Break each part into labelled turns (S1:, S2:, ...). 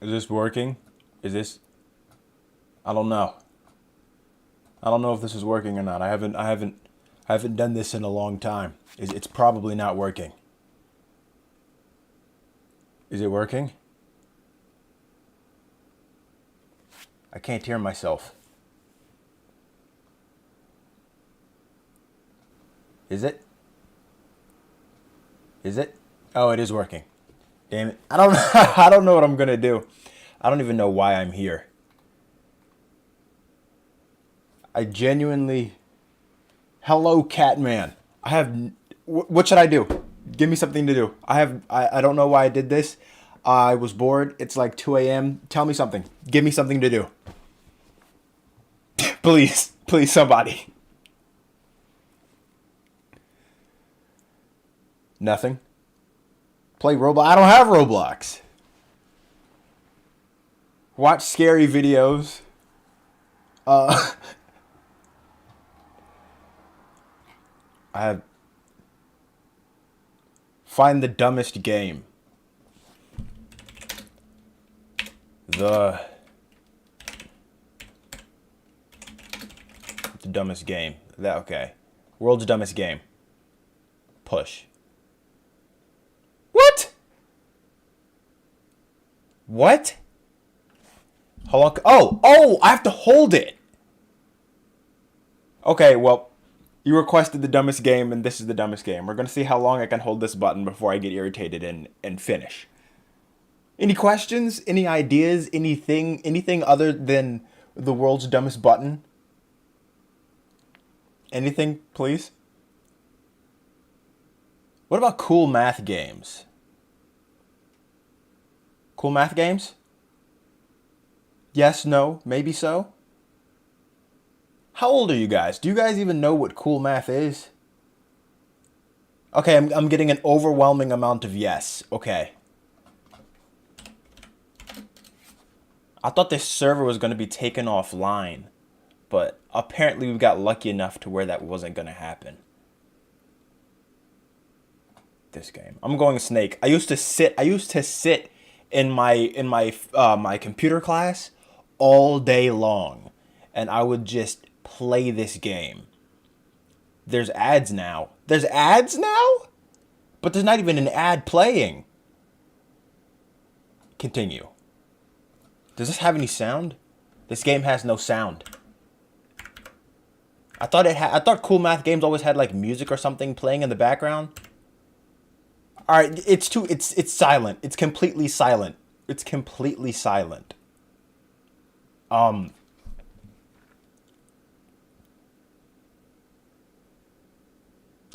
S1: Is this working? Is this... I don't know. I don't know if this is working or not. I haven't done this in a long time. It's probably not working. Is it working? I can't hear myself. Is it? Is it? Oh, it is working. Damn it. I don't I don't know what I'm gonna do. I don't even know why I'm here. I genuinely... Hello, Catman. I have... What should I do? Give me something to do. I don't know why I did this. I was bored. It's like 2 a.m. Tell me something. Give me something to do. Please. Please, somebody. Nothing. Play Roblox. I don't have Roblox. Watch scary videos. I have... Find the dumbest game. The dumbest game. That okay. World's dumbest game. Push. What? What? How long? Oh! I have to hold it. Okay, well, you requested the dumbest game, and this is the dumbest game. We're gonna see how long I can hold this button before I get irritated and finish. Any questions? Any ideas? Anything other than the world's dumbest button? Anything, please? What about CoolMath games? CoolMath games? Yes, no, maybe so? How old are you guys? Do you guys even know what CoolMath is? Okay, I'm getting an overwhelming amount of yes. Okay. I thought this server was going to be taken offline, but apparently we got lucky enough to where that wasn't going to happen. This game. I'm going Snake. I used to sit in my computer class all day long, and I would just play this game. There's ads now. There's ads now? But there's not even an ad playing. Continue. Does this have any sound? This game has no sound. I thought CoolMath games always had like music or something playing in the background. All right, it's silent. It's completely silent. It's completely silent. I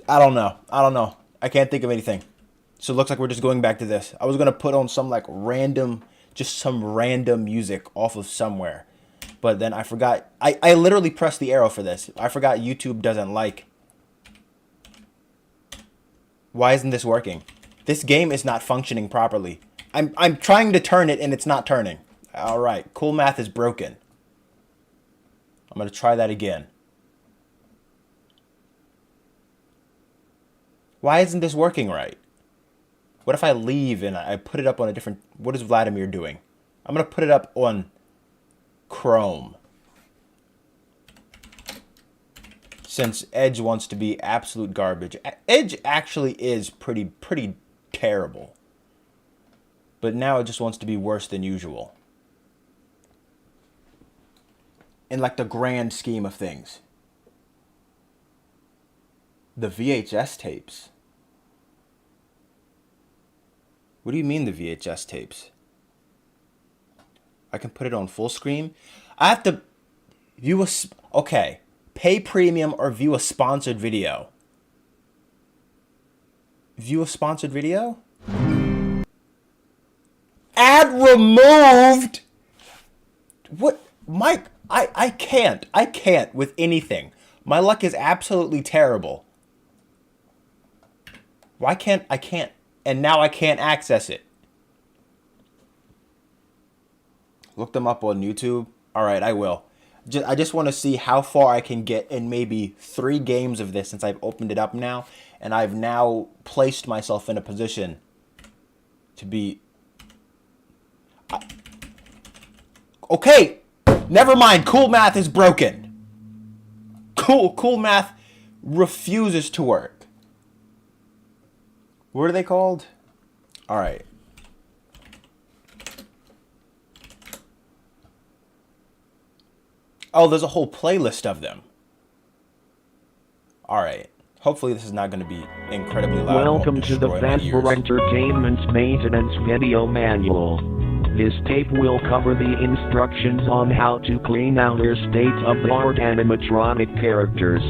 S1: don't know. I can't think of anything. So it looks like we're just going back to this. I was going to put on some like random music off of somewhere. But then I forgot. I literally pressed the arrow for this. I forgot YouTube doesn't like. Why isn't this working? This game is not functioning properly. I'm trying to turn it and it's not turning. All right, CoolMath is broken. I'm going to try that again. Why isn't this working right? What if I leave and I put it up on a different... What is Vladimir doing? I'm going to put it up on Chrome. Since Edge wants to be absolute garbage. Edge actually is pretty terrible. But now it just wants to be worse than usual. In like the grand scheme of things. The VHS tapes. What do you mean the VHS tapes? I can put it on full screen. I have to view a... Okay. Pay premium or view a sponsored video. View a sponsored video? Ad removed! What? Mike, I can't. I can't with anything. My luck is absolutely terrible. Why can't... I can't... And now I can't access it. Look them up on YouTube. Alright, I will. I just want to see how far I can get in maybe 3 games of this since I've opened it up now. And I've now placed myself in a position to be... Okay, never mind. CoolMath is broken. CoolMath refuses to work. What are they called? All right. Oh, there's a whole playlist of them. All right. Hopefully this is not going to be incredibly loud.
S2: Welcome to the FNaF for Entertainment Maintenance Video Manual. This tape will cover the instructions on how to clean out your state-of-the-art animatronic characters.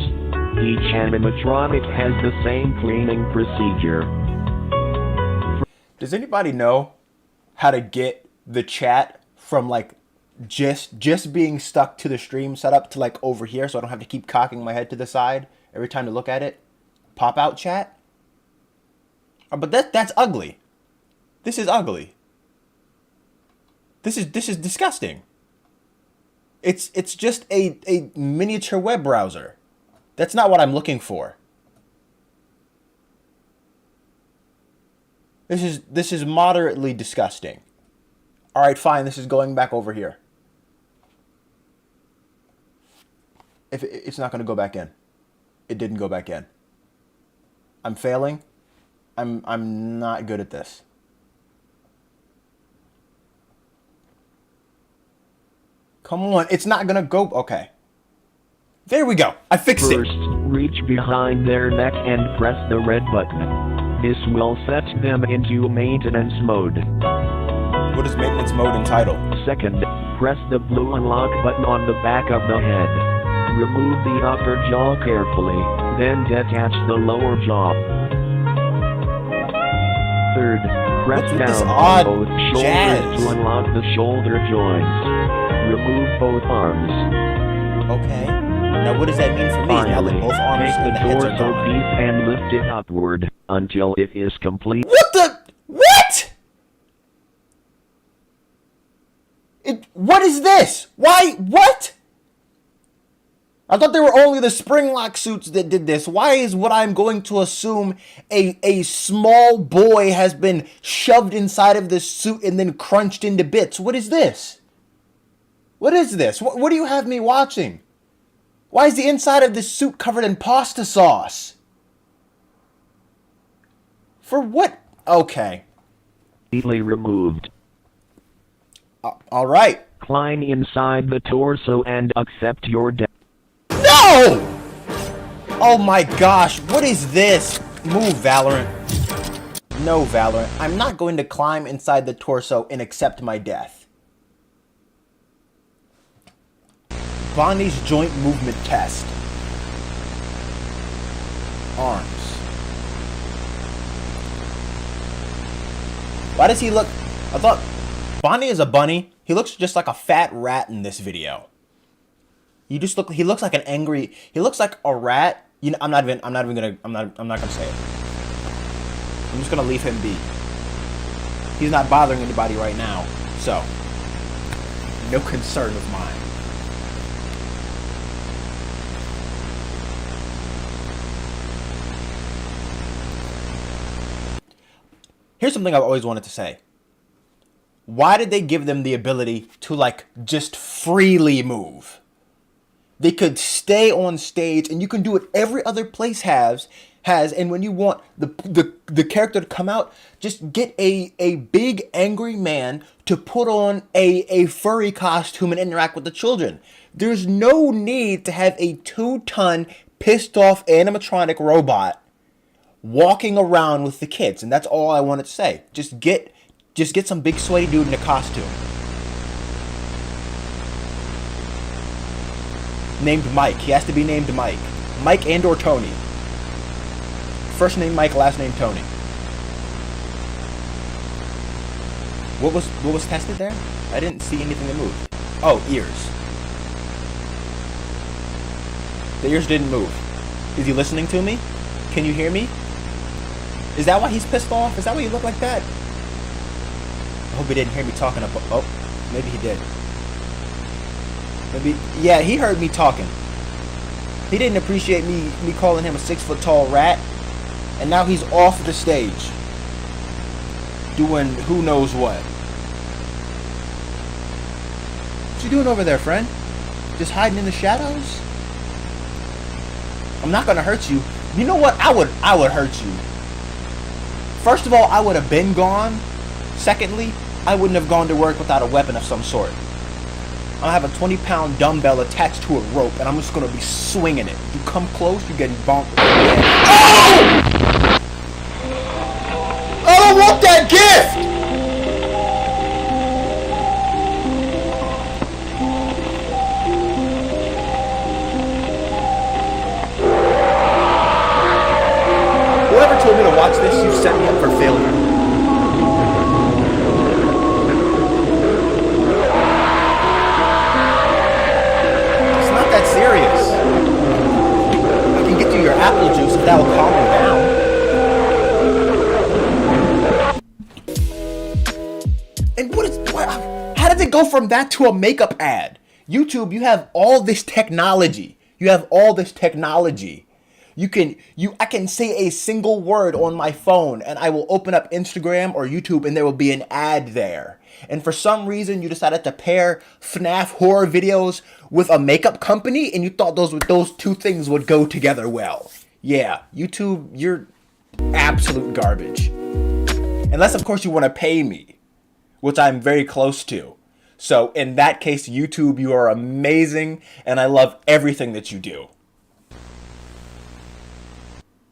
S2: Each animatronic has the same cleaning procedure.
S1: Does anybody know how to get the chat from like just being stuck to the stream setup to like over here so I don't have to keep cocking my head to the side every time to look at it? Pop out chat? But that's ugly. This is ugly. This is disgusting. It's just a miniature web browser. That's not what I'm looking for. This is moderately disgusting. All right, fine. This is going back over here. If it's not going to go back in. It didn't go back in. I'm failing. I'm not good at this. Come on, it's not gonna go. Okay. There we go. I fixed it.
S2: First, reach behind their neck and press the red button. This will set them into maintenance mode.
S1: What is maintenance mode entitled?
S2: Second, press the blue unlock button on the back of the head. Remove the upper jaw carefully, then detach the lower jaw. Third, press down on both shoulders to unlock the shoulder joints. Remove both arms.
S1: Okay. Now what does that mean for me?
S2: Finally,
S1: now that both arms
S2: take
S1: and
S2: the
S1: the heads are
S2: torso
S1: gone.
S2: piece and lift it upward until it is complete.
S1: What the? What? What is this? Why? What? I thought they were only the spring lock suits that did this. Why is what I'm going to assume a small boy has been shoved inside of this suit and then crunched into bits? What is this? What is this? What do you have me watching? Why is the inside of this suit covered in pasta sauce? For what? Okay.
S2: Completely removed.
S1: All right.
S2: Climb inside the torso and accept your death.
S1: No! Oh my gosh, what is this? Move, Valorant. No, Valorant. I'm not going to climb inside the torso and accept my death. Bonnie's joint movement test. Arms. Why does he look... I thought Bonnie is a bunny. He looks just like a fat rat in this video. He looks like an angry... He looks like a rat. You know, I'm not gonna say it. I'm just gonna leave him be. He's not bothering anybody right now. So, no concern of mine. Here's something I've always wanted to say. Why did they give them the ability to, like, just freely move? They could stay on stage, and you can do what every other place has, and when you want the character to come out, just get a big angry man to put on a furry costume and interact with the children. There's no need to have a 2-ton pissed off animatronic robot walking around with the kids, and that's all I wanted to say. Just get some big sweaty dude in a costume. Named Mike. He has to be named Mike. Mike and or Tony. First name Mike, last name Tony. What was tested there? I didn't see anything that moved. Oh, ears. The ears didn't move. Is he listening to me? Can you hear me? Is that why he's pissed off? Is that why you look like that? I hope he didn't hear me talking about... Oh, maybe he did. Maybe... Yeah, he heard me talking. He didn't appreciate me calling him a 6-foot-tall rat. And now he's off the stage. Doing who knows what. you doing over there, friend? Just hiding in the shadows? I'm not gonna hurt you. You know what? I would hurt you. First of all, I would have been gone. Secondly, I wouldn't have gone to work without a weapon of some sort. I have a 20-pound dumbbell attached to a rope, and I'm just gonna be swinging it. You come close, you're getting bonked. Oh! I don't want that gift! Whoever told me to watch this, you set me up for failure. It's not that serious. I can get you your apple juice if that will calm you down. And what? How did it go from that to a makeup ad? YouTube, you have all this technology. I can say a single word on my phone and I will open up Instagram or YouTube and there will be an ad there. And for some reason you decided to pair FNaF horror videos with a makeup company and you thought those two things would go together well. Yeah, YouTube, you're absolute garbage. Unless of course you want to pay me, which I'm very close to. So in that case, YouTube, you are amazing and I love everything that you do.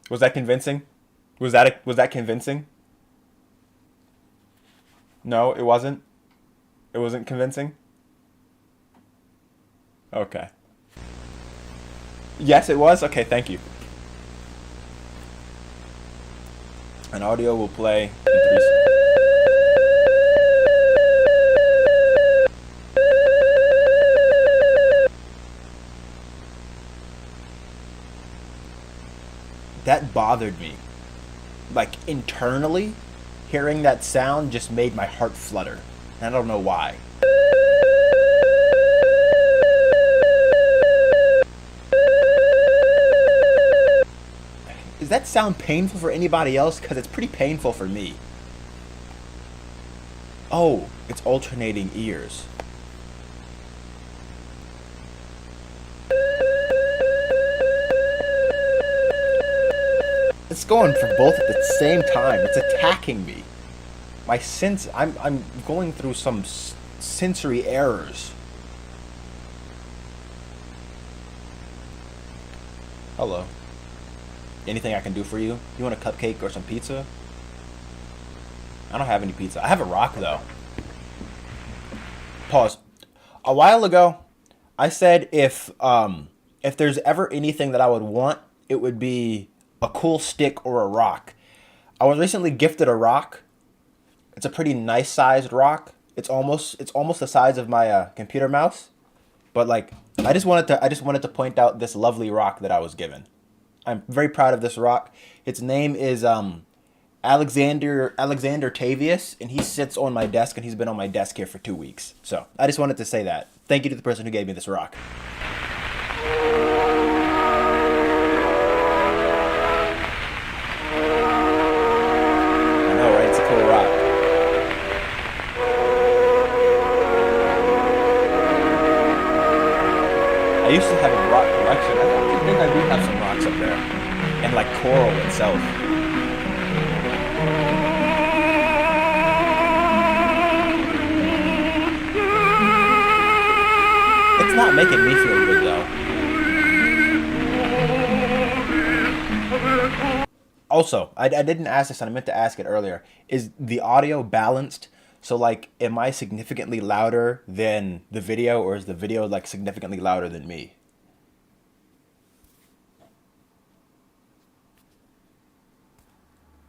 S1: Was that convincing? Was that convincing? No, it wasn't. It wasn't convincing. Okay. Yes, it was. Okay, thank you. An audio will play in 3 seconds. That bothered me. Like, internally, hearing that sound just made my heart flutter. And I don't know why. Does that sound painful for anybody else? Because it's pretty painful for me. Oh, it's alternating ears. It's going for both at the same time. It's attacking me. My sense, I'm going through some sensory errors. Hello. Anything I can do for you? You want a cupcake or some pizza? I don't have any pizza. I have a rock though. Pause. A while ago, I said if there's ever anything that I would want, it would be a cool stick or a rock. I was recently gifted a rock. It's a pretty nice sized rock. It's almost the size of my computer mouse. But like, I just wanted to point out this lovely rock that I was given. I'm very proud of this rock. Its name is Alexander Tavius, and he sits on my desk, and he's been on my desk here for 2 weeks. So I just wanted to say that. Thank you to the person who gave me this rock. I used to have a rock collection. I think I do have some rocks up there. And like coral itself. It's not making me feel good though. Also, I didn't ask this and I meant to ask it earlier. Is the audio balanced? So like, am I significantly louder than the video, or is the video like significantly louder than me?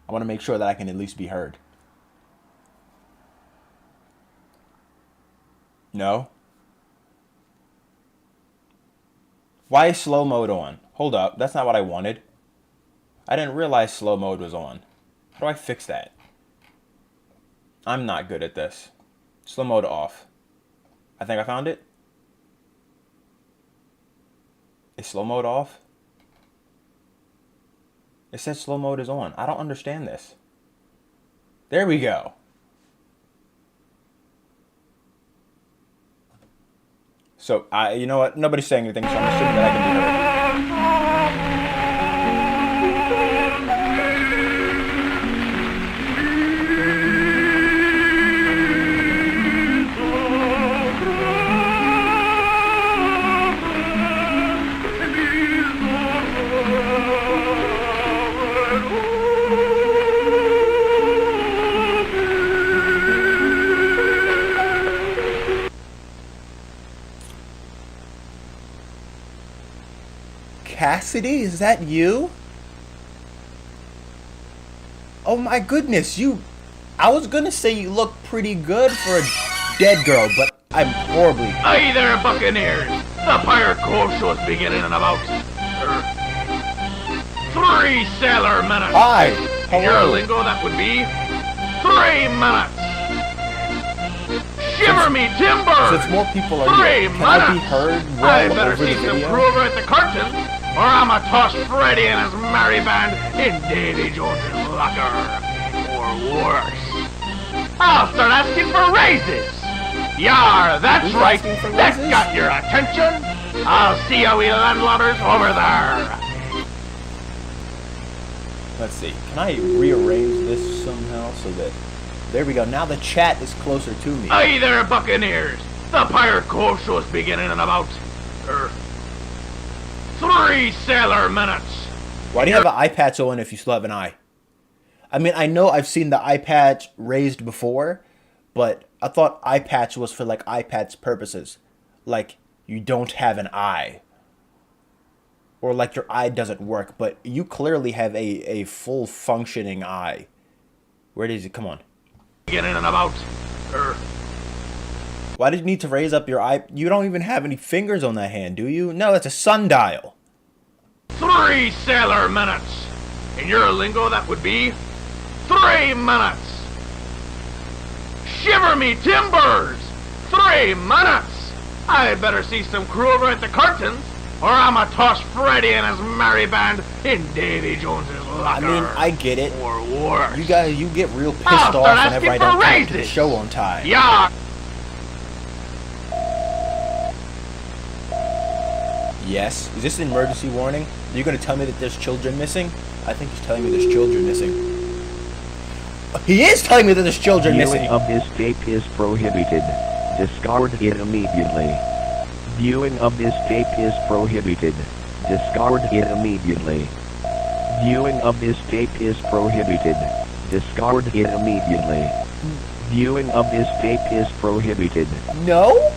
S1: I want to make sure that I can at least be heard. No? Why is slow mode on? Hold up, that's not what I wanted. I didn't realize slow mode was on. How do I fix that? I'm not good at this. Slow mode off. I think I found it. Is slow mode off? It says slow mode is on. I don't understand this. There we go. So, you know what? Nobody's saying anything, so I'm assuming that I can be heard. Cassidy, is that you? Oh my goodness, I was gonna say you look pretty good for a dead girl, but I'm horribly...
S3: Hey there, Buccaneers! The Pirate Cove Show's beginning in about... 3 sailor minutes!
S1: Hi!
S3: In your
S1: Hello!
S3: lingo, that would be... 3 minutes! Shiver me timbers!
S1: Since more people are
S3: 3
S1: here, can I be
S3: minutes!
S1: heard
S3: I
S1: well
S3: better
S1: over the
S3: see some
S1: video?
S3: crew over at the curtain, or I'ma toss Freddy and his merry band in Davy Jones's locker. Or worse. I'll start asking for raises! Yar, that's
S1: Who's
S3: right!
S1: asking for
S3: That
S1: raises?
S3: got your attention! I'll see you we landlubbers over there!
S1: Let's see, can I rearrange this somehow so that... There we go, now the chat is closer to me.
S3: Hey there, Buccaneers! The Pirate Cove Show's beginning in about... 3 sailor minutes!
S1: Why do you have an eye patch on if you still have an eye? I mean, I know I've seen the eye patch raised before, but I thought eye patch was for, like, eye patch purposes. Like, you don't have an eye. Or, like, your eye doesn't work, but you clearly have a full functioning eye. Where is it? Come on.
S3: Beginning in about...
S1: Why did you need to raise up your eye? You don't even have any fingers on that hand, do you? No, that's a sundial.
S3: 3 sailor minutes! In your lingo, that would be... 3 minutes! Shiver me timbers! 3 minutes! I better see some crew over at the curtains, or I'ma toss Freddy and his merry band in Davy Jones's locker.
S1: I mean, I get it.
S3: Or worse.
S1: You guys, you get real pissed
S3: I'll
S1: off
S3: start
S1: whenever I
S3: asking
S1: don't
S3: for
S1: come to the
S3: raises.
S1: show on time.
S3: Yeah.
S1: Yes. Is this an emergency warning? Are you going to tell me that there's children missing? I think he's telling me there's children missing. He is telling me that there's children
S2: Viewing
S1: missing.
S2: of this tape is prohibited. Discard it immediately. Viewing of this tape is prohibited. Discard it immediately. Viewing of this tape is prohibited. Discard it immediately. Viewing of this tape is prohibited.
S1: No,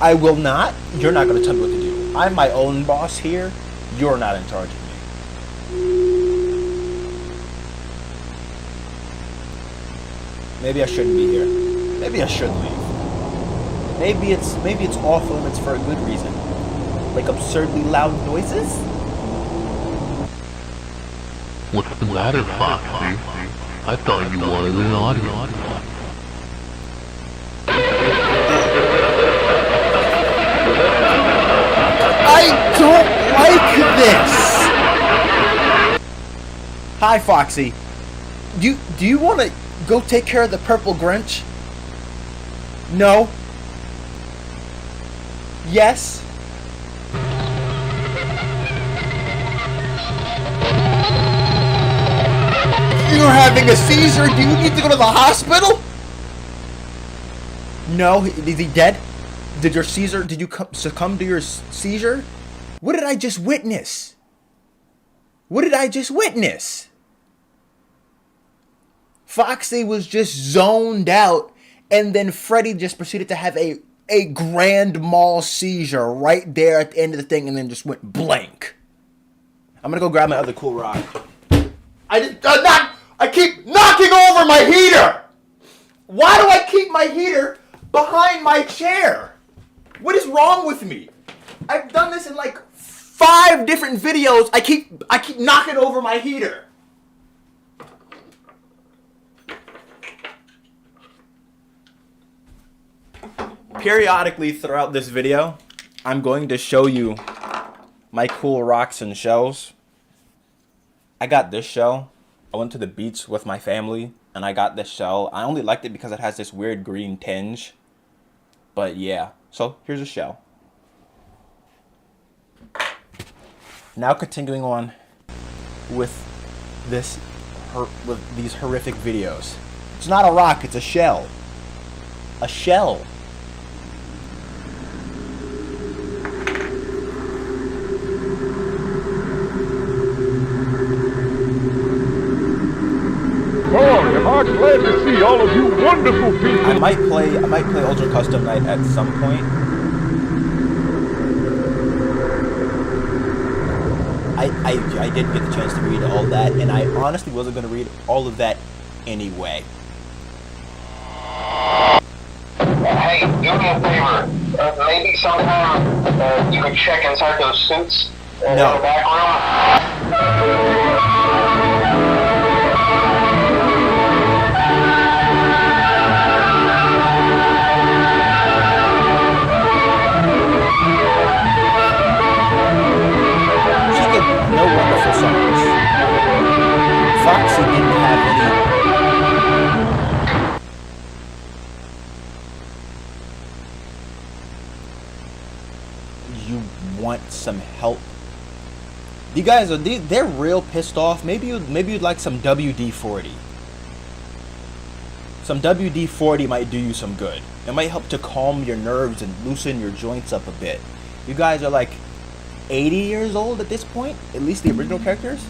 S1: I will not. You're not going to tell me what to do. I'm my own boss here. You're not in charge of me. Maybe I shouldn't be here. Maybe I should leave. Maybe it's off limits for a good reason. Like absurdly loud noises?
S4: What's the matter, Foxy? I thought you wanted an audience.
S1: I don't like this! Hi, Foxy. Do you want to go take care of the purple Grinch? No? Yes? You're having a seizure? Do you need to go to the hospital? No? Is he dead? Did you succumb to your seizure? What did I just witness? What did I just witness? Foxy was just zoned out, and then Freddy just proceeded to have a grand mal seizure right there at the end of the thing, and then just went blank. I'm gonna go grab my other cool rock. I keep knocking over my heater! Why do I keep my heater behind my chair? What is wrong with me? I've done this in like 5 different videos. I keep knocking over my heater. Periodically throughout this video, I'm going to show you my cool rocks and shells. I got this shell. I went to the beach with my family and I got this shell. I only liked it because it has this weird green tinge. But yeah. So here's a shell. Now continuing on with these horrific videos. It's not a rock, it's a shell. A shell.
S5: Boy, am I glad to see all of you wonderful people.
S1: I might play Ultra Custom Night at some point. I didn't get the chance to read all that, and I honestly wasn't going to read all of that anyway.
S6: Hey, do me a favor. Maybe sometime you could check inside those suits in the back room.
S1: No wonderful songs. Foxy didn't have any. You want some help? You guys are they're real pissed off. Maybe you'd like some WD-40. Some WD-40 might do you some good. It might help to calm your nerves and loosen your joints up a bit. You guys are like 80 years old at this point, at least the original characters,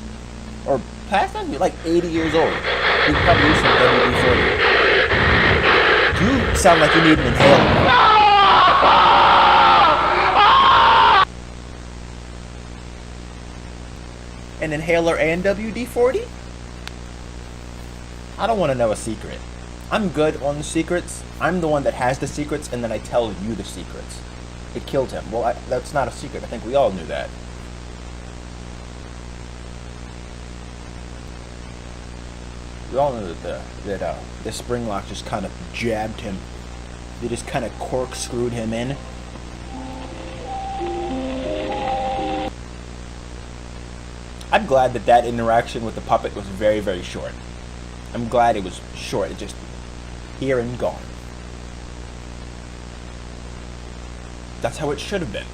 S1: or past them. You're like 80 years old. You probably use some WD-40. You sound like you need an inhaler. An inhaler and WD-40? I don't want to know a secret. I'm good on the secrets. I'm the one that has the secrets, and then I tell you the secrets. It killed him. Well, that's not a secret. I think we all knew that. We all knew that the spring lock just kind of jabbed him. They just kind of corkscrewed him in. I'm glad that interaction with the puppet was very, very short. I'm glad it was short. It just here and gone. That's how it should have been.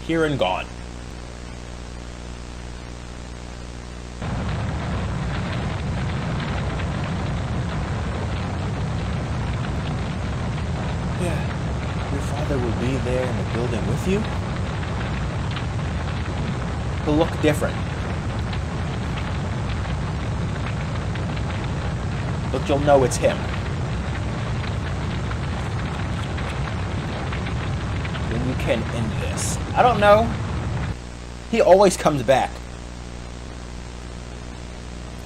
S1: Here and gone. Yeah. Your father will be there in the building with you? He'll look different. But you'll know it's him. Then you can end this. I don't know. He always comes back.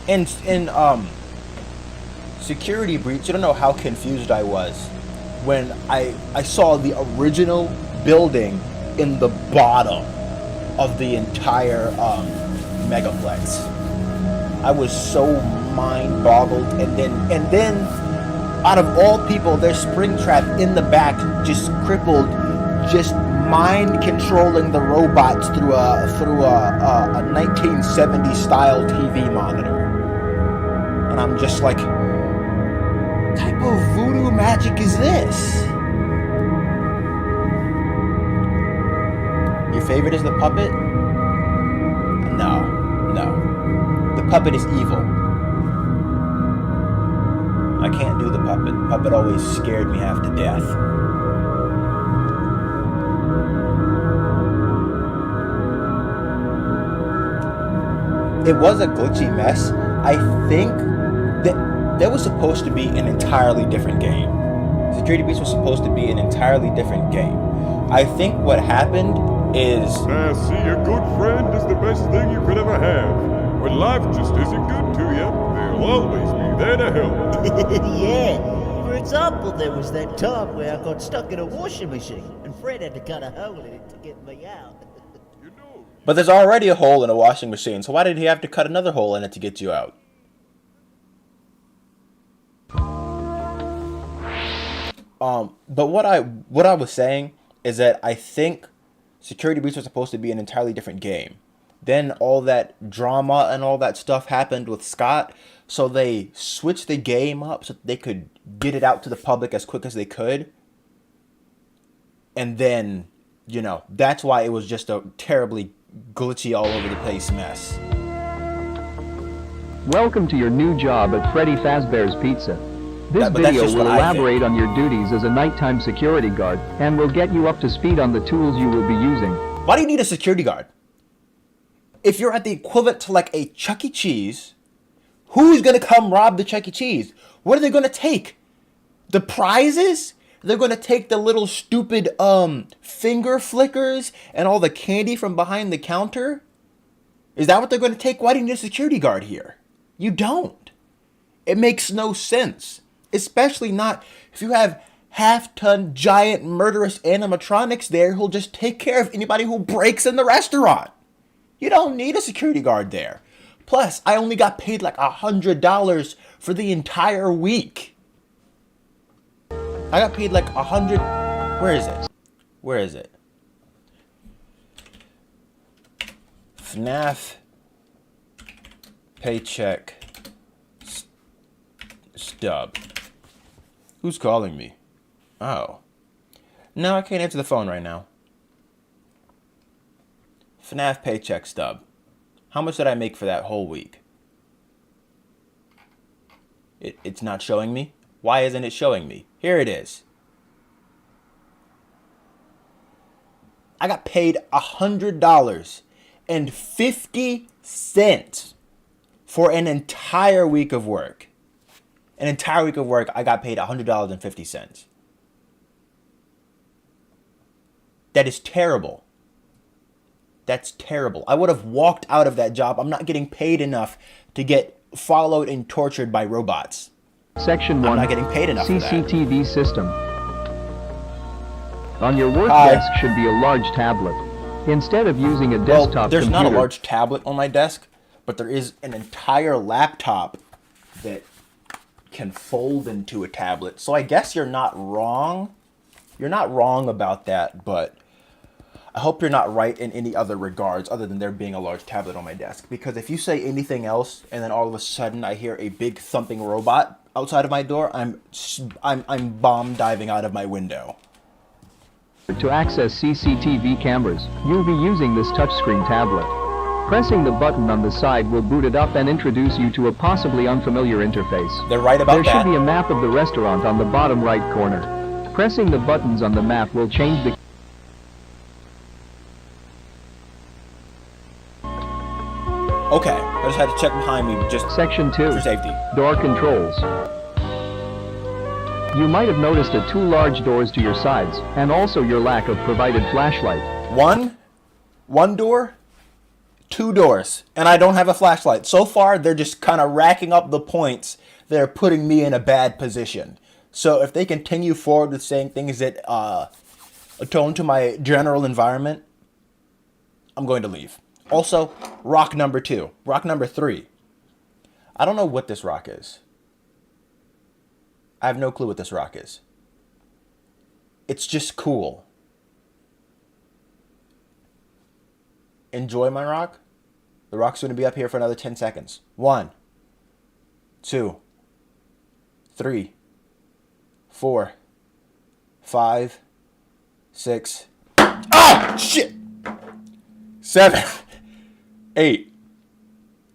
S1: In Security Breach, you don't know how confused I was when I saw the original building in the bottom of the entire megaplex. I was so mind-boggled, and then out of all people, there's Springtrap in the back, just crippled, just mind controlling the robots through a 1970s style TV monitor. And I'm just like, what type of voodoo magic is this? Your favorite is the puppet? No. The puppet is evil. I can't do the puppet. Puppet always scared me half to death. It was a glitchy mess. I think that was supposed to be an entirely different game. Security Breach was supposed to be an entirely different game. I think what happened is...
S5: See, a good friend is the best thing you could ever have. When life just isn't good to you, they'll always be there to help.
S7: Yeah. For example, there was that time where I got stuck in a washing machine, and Fred had to cut a hole in it to get me out.
S1: But there's already a hole in a washing machine, so why did he have to cut another hole in it to get you out? But what I was saying is that I think Security Breach was supposed to be an entirely different game. Then all that drama and all that stuff happened with Scott, so they switched the game up so they could get it out to the public as quick as they could. And then, that's why it was just a terribly glitchy all over the place mess.
S8: Welcome to your new job at Freddy Fazbear's Pizza. This
S1: But that's
S8: video
S1: just
S8: will
S1: what I think.
S8: elaborate on your duties as a nighttime security guard and will get you up to speed on the tools you will be using.
S1: Why do you need a security guard? If you're at the equivalent to like a Chuck E. Cheese, who's going to come rob the Chuck E. Cheese? What are they going to take? The prizes? They're going to take the little stupid finger flickers and all the candy from behind the counter? Is that what they're going to take? Why do you need a security guard here? You don't. It makes no sense. Especially not if you have half-ton giant murderous animatronics there who'll just take care of anybody who breaks in the restaurant. You don't need a security guard there. Plus, I only got paid like $100 for the entire week. I got paid like 100. Where is it? Where is it? FNaF paycheck stub. Who's calling me? Oh. No, I can't answer the phone right now. FNaF paycheck stub. How much did I make for that whole week? It's not showing me? Why isn't it showing me? Here it is. I got paid $100.50 for an entire week of work. An entire week of work, I got paid $100.50. That is terrible. That's terrible. I would have walked out of that job. I'm not getting paid enough to get followed and tortured by robots.
S8: Section 1.
S1: I'm not getting paid enough for that.
S8: CCTV system. On your work
S1: Hi.
S8: desk should be a large tablet. Instead of using a desktop
S1: there's
S8: computer,
S1: not a large tablet on my desk, but there is an entire laptop that can fold into a tablet. So I guess you're not wrong. You're not wrong about that, but I hope you're not right in any other regards other than there being a large tablet on my desk. Because if you say anything else and then all of a sudden I hear a big thumping robot outside of my door, I'm bomb diving out of my window.
S8: to access CCTV cameras, you'll be using this touchscreen tablet. Pressing the button on the side will boot it up and introduce you to a possibly unfamiliar interface.
S1: They're right about
S8: There
S1: that.
S8: should be a map of the restaurant on the bottom right corner. Pressing the buttons on the map will change the
S1: Okay, I just had to check behind me just
S8: Section 2.
S1: for safety.
S8: Door controls. You might have noticed the two large doors to your sides, and also your lack of provided flashlight.
S1: One door, two doors, and I don't have a flashlight. So far, they're just kind of racking up the points that are putting me in a bad position. So if they continue forward with saying things that atone to my general environment, I'm going to leave. Also, rock number 2. Rock number 3. I don't know what this rock is. I have no clue what this rock is. It's just cool. Enjoy my rock. The rock's going to be up here for another 10 seconds. 1, 2, 3, 4, 5, 6. Ah! Shit! 7, 8,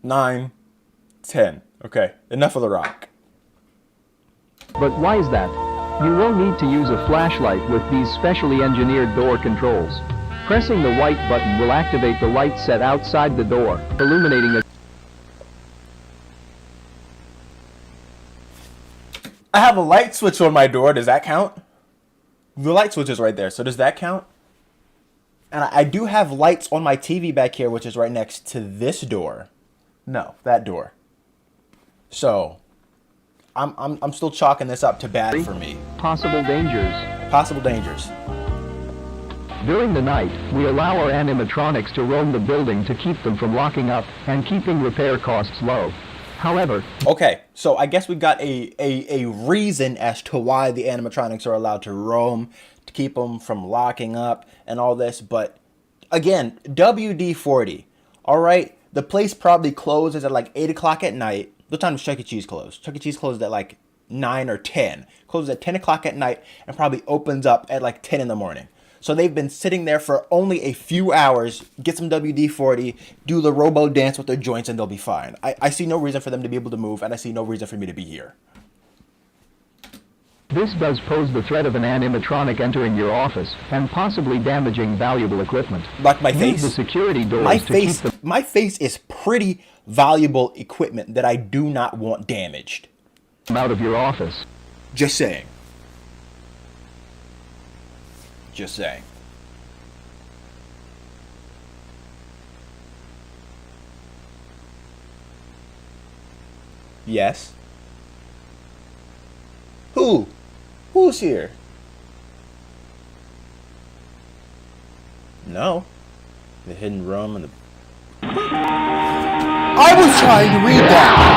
S1: 9, 10. Okay, enough of the rock.
S8: But why is that? You will need to use a flashlight with these specially engineered door controls. Pressing the white button will activate the light set outside the door, illuminating a...
S1: I have a light switch on my door. Does that count? The light switch is right there. So does that count? And I do have lights on my TV back here, which is right next to this door. No, that door. So I'm still chalking this up to bad for me.
S8: Possible dangers.
S1: Possible dangers.
S8: During the night, we allow our animatronics to roam the building to keep them from locking up and keeping repair costs low. However...
S1: Okay, so I guess we got a reason as to why the animatronics are allowed to roam, to keep them from locking up and all this, but again, WD-40, alright? The place probably closes at like 8 o'clock at night. What time does Chuck E. Cheese close? Chuck E. Cheese closes at like 9 or 10. Closes at 10 o'clock at night and probably opens up at like 10 in the morning. So they've been sitting there for only a few hours, get some WD-40, do the robo dance with their joints, and they'll be fine. I see no reason for them to be able to move, and I see no reason for me to be here.
S8: This does pose the threat of an animatronic entering your office and possibly damaging valuable equipment.
S1: Like my
S8: Use
S1: face?
S8: the security doors
S1: My
S8: to
S1: face,
S8: keep them
S1: my face is pretty valuable equipment that I do not want damaged.
S8: out of your office.
S1: Just saying. Just saying. Yes. Who? Who's here? No. The hidden room and the... I was trying to read that!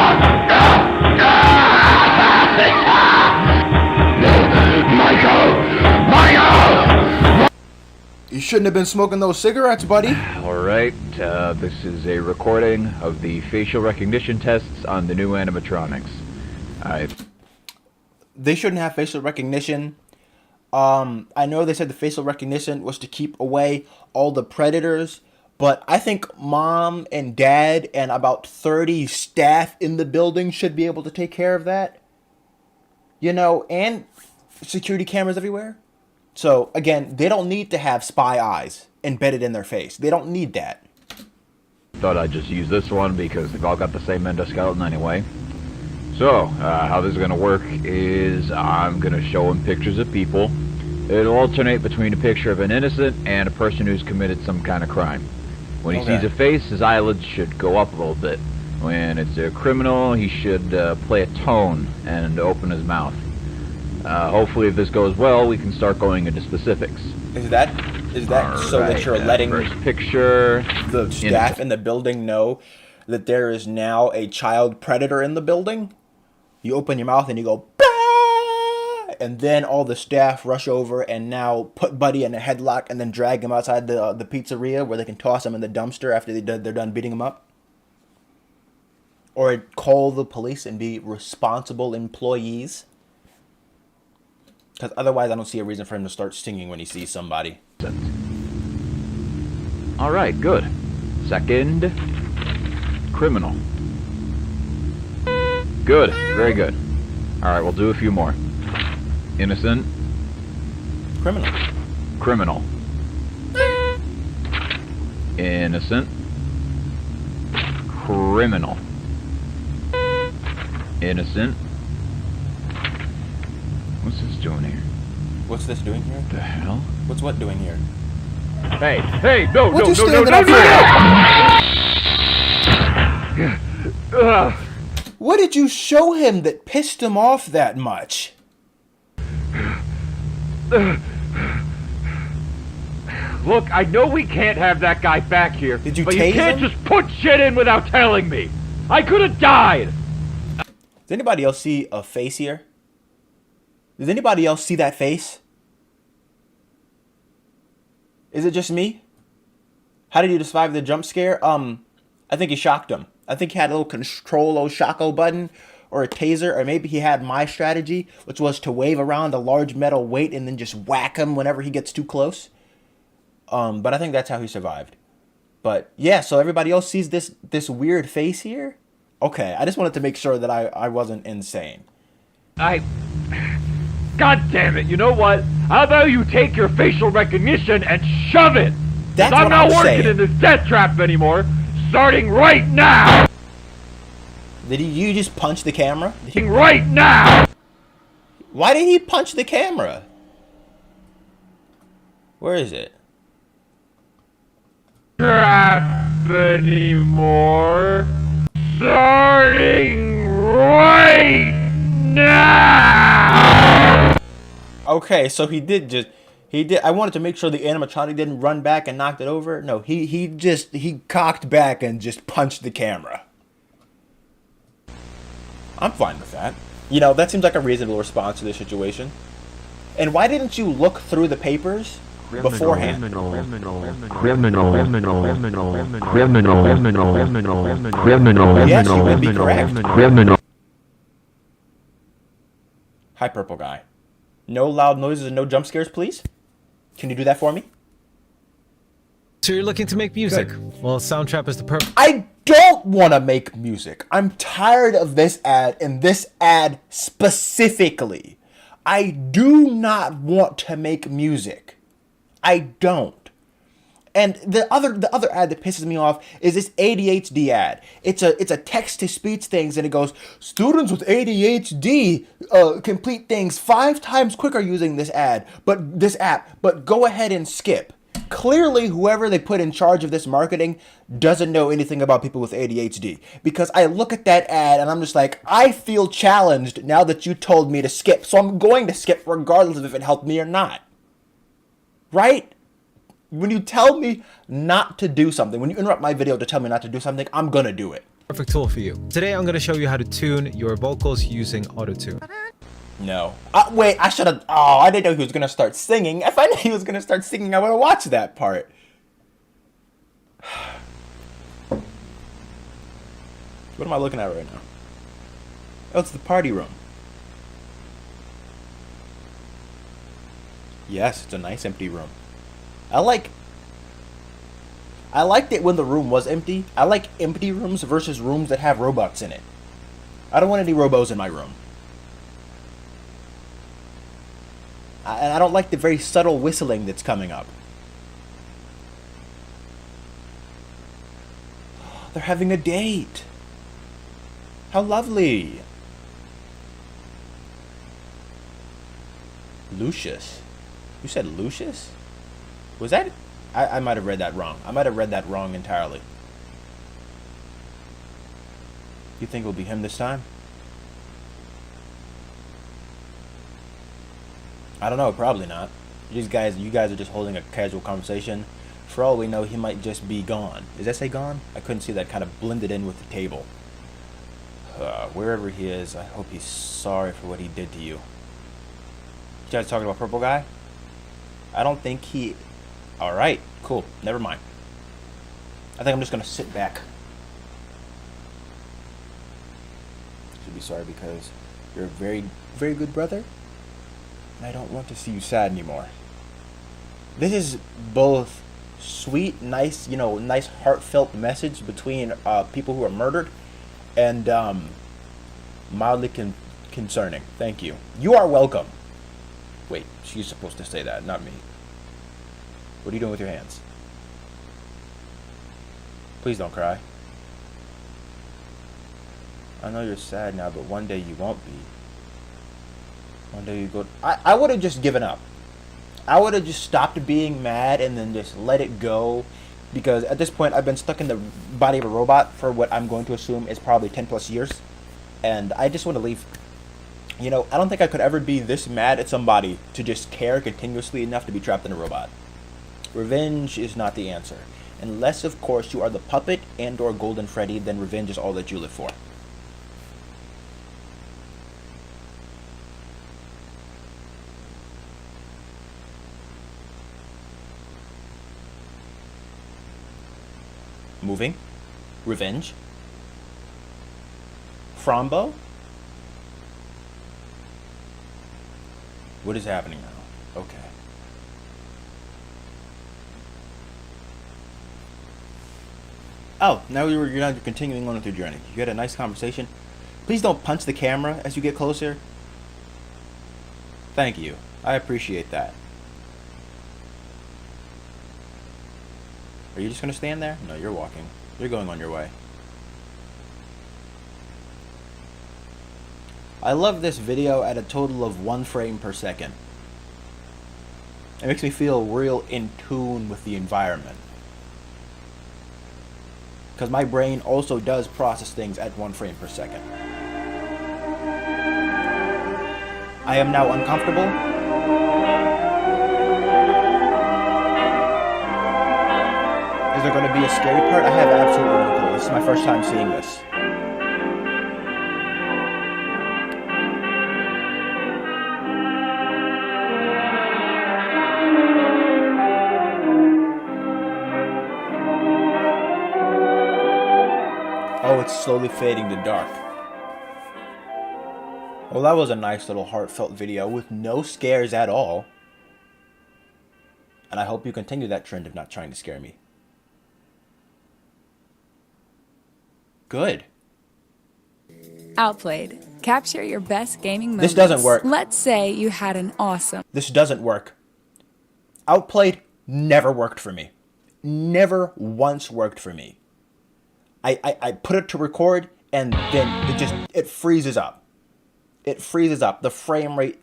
S1: You shouldn't have been smoking those cigarettes, buddy.
S9: Alright, this is a recording of the facial recognition tests on the new animatronics.
S1: They shouldn't have facial recognition. I know they said the facial recognition was to keep away all the predators, but I think mom and dad and about 30 staff in the building should be able to take care of that. You know, and security cameras everywhere. So, again, they don't need to have spy eyes embedded in their face. They don't need that.
S9: Thought I'd just use this one because they've all got the same endoskeleton anyway. So, how this is going to work is I'm going to show him pictures of people. It'll alternate between a picture of an innocent and a person who's committed some kind of crime. When he sees a face, his eyelids should go up a little bit. When it's a criminal, he should play a tone and open his mouth. Hopefully, if this goes well, we can start going into specifics.
S1: Is that so that you're letting
S9: first picture
S1: the staff in the building know that there is now a child predator in the building? You open your mouth and you go, bah! And then all the staff rush over and now put Buddy in a headlock and then drag him outside the pizzeria where they can toss him in the dumpster after they're done beating him up? Or call the police and be responsible employees? Because otherwise I don't see a reason for him to start singing when he sees somebody.
S9: Alright, good. Second, criminal. Good, very good. Alright, we'll do a few more. Innocent.
S1: Criminal.
S9: Criminal. Innocent. Criminal. Innocent. What's this doing here?
S1: What's this doing here?
S9: The hell?
S1: What's what doing here?
S9: Hey, no.
S1: What did you show him that pissed him off that much?
S3: Look, I know we can't have that guy back here,
S1: Did you
S3: but
S1: tase
S3: you can't
S1: him?
S3: just put shit in without telling me. I could have died.
S1: Does anybody else see a face here? Does anybody else see that face? Is it just me? How did you survive the jump scare? I think he shocked him. I think he had a little control shocko button or a taser, or maybe he had my strategy, which was to wave around a large metal weight and then just whack him whenever he gets too close. But I think that's how he survived. But yeah, so everybody else sees this weird face here? Okay, I just wanted to make sure that I wasn't insane.
S3: God damn it, you know what? How about you take your facial recognition and shove it?
S1: That's
S3: I'm
S1: what
S3: not
S1: I'm
S3: working
S1: saying.
S3: in this death trap anymore, starting right now!
S1: Did you just punch the camera?
S3: Right now!
S1: Why did he punch the camera? Where is it?
S3: Trap anymore. Starting right now!
S1: Okay, so he did. I wanted to make sure the animatronic didn't run back and knocked it over. No, he cocked back and just punched the camera. I'm fine with that. You know, that seems like a reasonable response to this situation. And why didn't you look through the papers beforehand? Yes, you would be correct. Hi, purple guy. No loud noises and no jump scares, please. Can you do that for me?
S10: So you're looking to make music?
S1: Good.
S10: Well, Soundtrap is the perfect.
S1: I don't want to make music. I'm tired of this ad and this ad specifically. I do not want to make music. I don't. And the other ad that pisses me off is this ADHD ad. It's a text to speech things, and it goes, students with ADHD complete things 5 times quicker using this app. But go ahead and skip. Clearly, whoever they put in charge of this marketing doesn't know anything about people with ADHD. Because I look at that ad and I'm just like, I feel challenged now that you told me to skip. So I'm going to skip regardless of if it helped me or not. Right? When you tell me not to do something, when you interrupt my video to tell me not to do something, I'm gonna do it.
S10: Perfect tool for you. Today I'm going to show you how to tune your vocals using auto-tune.
S1: No. Wait, I should have... Oh, I didn't know he was gonna start singing. If I knew he was gonna start singing, I would have watched that part. What am I looking at right now? Oh, it's the party room. Yes, it's a nice empty room. I liked it when the room was empty. I like empty rooms versus rooms that have robots in it. I don't want any robos in my room. And I don't like the very subtle whistling that's coming up. They're having a date. How lovely. Lucius. You said Lucius? Was that... I might have read that wrong. I might have read that wrong entirely. You think it'll be him this time? I don't know, probably not. You guys are just holding a casual conversation. For all we know, he might just be gone. Does that say gone? I couldn't see that, kind of blended in with the table. Wherever he is, I hope he's sorry for what he did to you. You guys talking about Purple Guy? I don't think he... Alright, cool. Never mind. I think I'm just gonna sit back. Should be sorry because you're a very, very good brother. And I don't want to see you sad anymore. This is both sweet, nice, nice heartfelt message between people who are murdered and mildly concerning. Thank you. You are welcome. Wait, she's supposed to say that, not me. What are you doing with your hands? Please don't cry. I know you're sad now, but one day you won't be. One day you go... I would have just given up. I would have just stopped being mad and then just let it go. Because at this point, I've been stuck in the body of a robot for what I'm going to assume is probably 10 plus years. And I just want to leave. I don't think I could ever be this mad at somebody to just care continuously enough to be trapped in a robot. Revenge is not the answer. Unless, of course, you are the puppet and or Golden Freddy, then revenge is all that you live for. Moving. Revenge. Frombo. What is happening now? Okay. Oh, now you're not continuing on with your journey. You had a nice conversation. Please don't punch the camera as you get closer. Thank you. I appreciate that. Are you just going to stand there? No, you're walking. You're going on your way. I love this video at a total of 1 frame per second. It makes me feel real in tune with the environment. Because my brain also does process things at 1 frame per second. I am now uncomfortable. Is there going to be a scary part? I have absolutely no clue. This is my first time seeing this. Oh, it's slowly fading to dark. Well, that was a nice little heartfelt video with no scares at all. And I hope you continue that trend of not trying to scare me. Good.
S11: Outplayed. Capture your best gaming moments.
S1: This doesn't work.
S11: Let's say you had an awesome...
S1: This doesn't work. Outplayed never worked for me. Never once worked for me. I put it to record and then it freezes up. It freezes up. The frame rate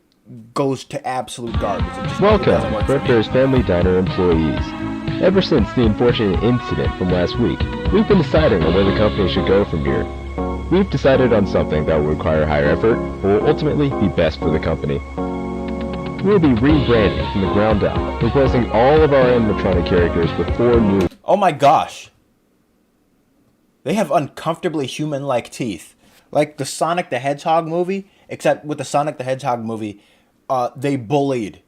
S1: goes to absolute garbage.
S12: Welcome, Fredbear's Family Diner employees. Ever since the unfortunate incident from last week, we've been deciding on where the company should go from here. We've decided on something that will require higher effort, but will ultimately be best for the company. We'll be rebranding from the ground up, replacing all of our animatronic characters with 4 new...
S1: Oh my gosh! They have uncomfortably human-like teeth. Like the Sonic the Hedgehog movie, except with the Sonic the Hedgehog movie, they bullied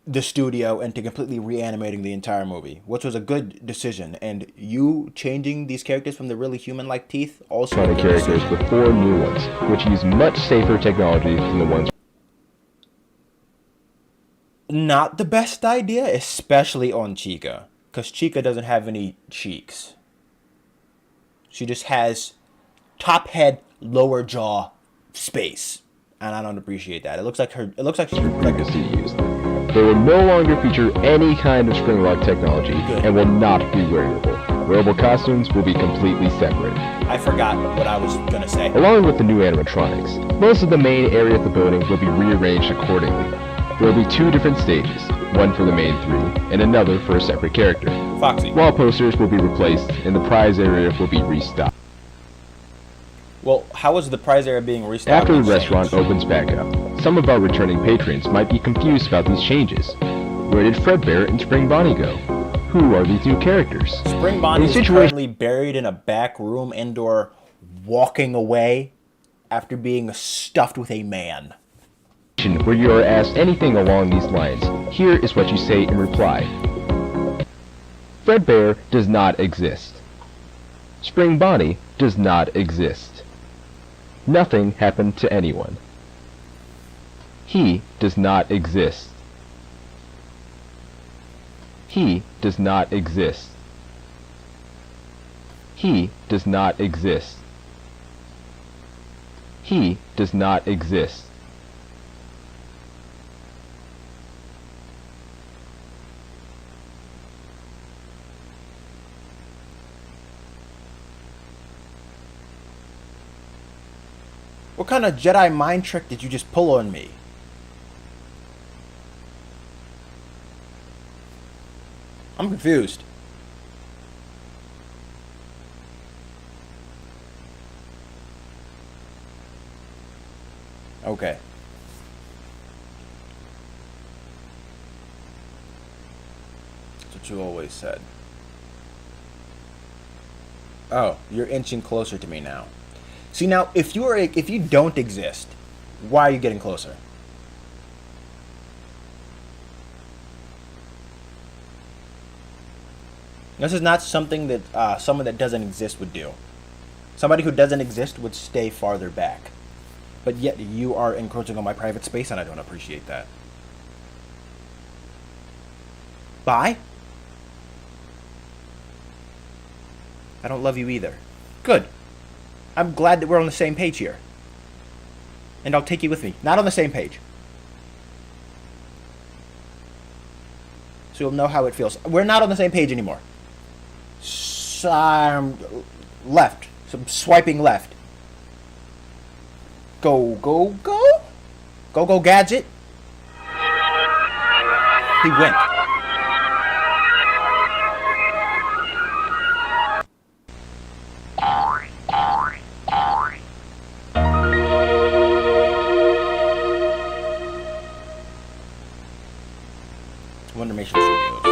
S1: the studio into completely reanimating the entire movie, which was a good decision. And you changing these characters from the really human-like teeth also...
S12: Sonic characters with 4 new ones, which use much safer technology than the ones...
S1: Not the best idea, especially on Chica, because Chica doesn't have any cheeks. She just has top head, lower jaw space, and I don't appreciate that. It looks like her. It looks like she's
S12: previously used. They will no longer feature any kind of spring-lock technology and will not be wearable. Wearable costumes will be completely separate.
S1: I forgot what I was gonna say.
S12: Along with the new animatronics, most of the main area of the building will be rearranged accordingly. There will be 2 different stages, one for the main 3, and another for a separate character.
S1: Foxy.
S12: Wall posters will be replaced, and the prize area will be restocked.
S1: Well, how is the prize area being restocked?
S12: After the restaurant opens back up, some of our returning patrons might be confused about these changes. Where did Fredbear and Spring Bonnie go? Who are these new characters?
S1: Spring Bonnie is currently buried in a back room indoor, walking away after being stuffed with a man.
S12: Where you are asked anything along these lines, here is what you say in reply. Fredbear does not exist. Spring Bonnie does not exist. Nothing happened to anyone. He does not exist. He does not exist. He does not exist. He does not exist.
S1: What kind of Jedi mind trick did you just pull on me? I'm confused. Okay. That's what you always said. Oh, you're inching closer to me now. See, now, if you don't exist, why are you getting closer? This is not something that someone that doesn't exist would do. Somebody who doesn't exist would stay farther back. But yet, you are encroaching on my private space, and I don't appreciate that. Bye? I don't love you either. Good. I'm glad that we're on the same page here. And I'll take you with me. Not on the same page. So you'll know how it feels. We're not on the same page anymore. Left. So I'm swiping left. Go, go, go. Go, go, gadget. He went. Wondermation Studios.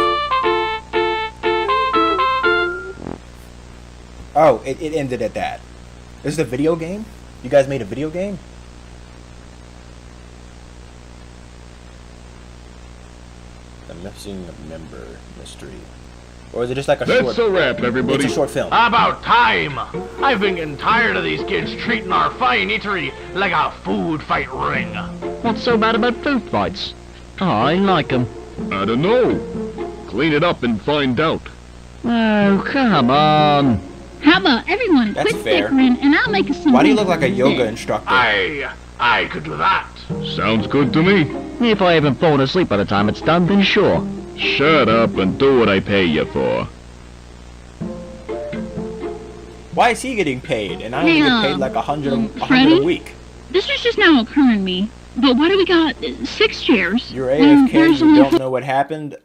S1: Oh, it ended at that. This is a video game? You guys made a video game? The Missing Member Mystery. Or is it just like a
S5: That's a wrap, everybody.
S1: It's a short film.
S3: About time! I've been getting tired of these kids treating our fine eatery like a food fight ring.
S13: What's so bad about food fights? I like them.
S5: I don't know. Clean it up and find out.
S2: Oh, come on.
S13: How about everyone
S1: That's
S13: quit
S1: fair.
S13: bickering and I'll make us some.
S1: Why do you look like a yoga instructor?
S3: I could do that.
S5: Sounds good to me.
S2: If I haven't fallen asleep by the time it's done, then sure.
S5: Shut up and do what I pay you for.
S1: Why is he getting paid and I only get paid like 100 a week?
S13: This is just now occurring to me. But why do we got 6 chairs?
S1: You're AFK, you don't know what happened.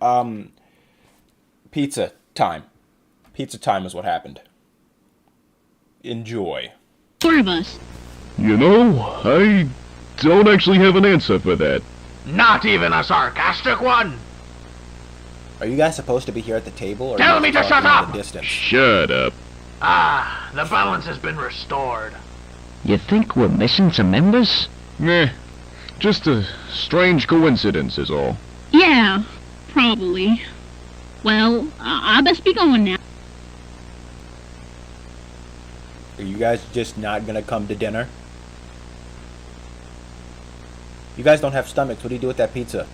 S1: Pizza time. Pizza time is what happened. Enjoy.
S13: 4 of us.
S5: You know, I don't actually have an answer for that.
S3: Not even a sarcastic one.
S1: Are you guys supposed to be here at the table? Or
S3: Tell me to shut up!
S1: The distance?
S5: Shut up.
S3: Ah, the balance has been restored.
S2: You think we're missing some members?
S5: Meh. Just a strange coincidence is all.
S13: Yeah, probably. Well, I best be going now.
S1: Are you guys just not gonna come to dinner? You guys don't have stomachs. What do you do with that pizza?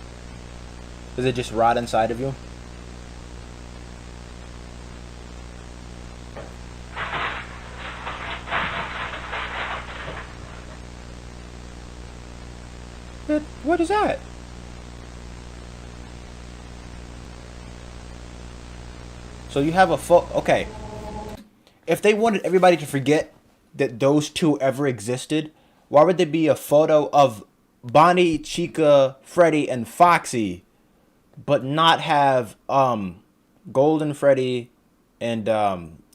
S1: Does it just rot inside of you? What is that? So you have a okay. If they wanted everybody to forget that those two ever existed, why would there be a photo of Bonnie, Chica, Freddy, and Foxy, but not have Golden Freddy and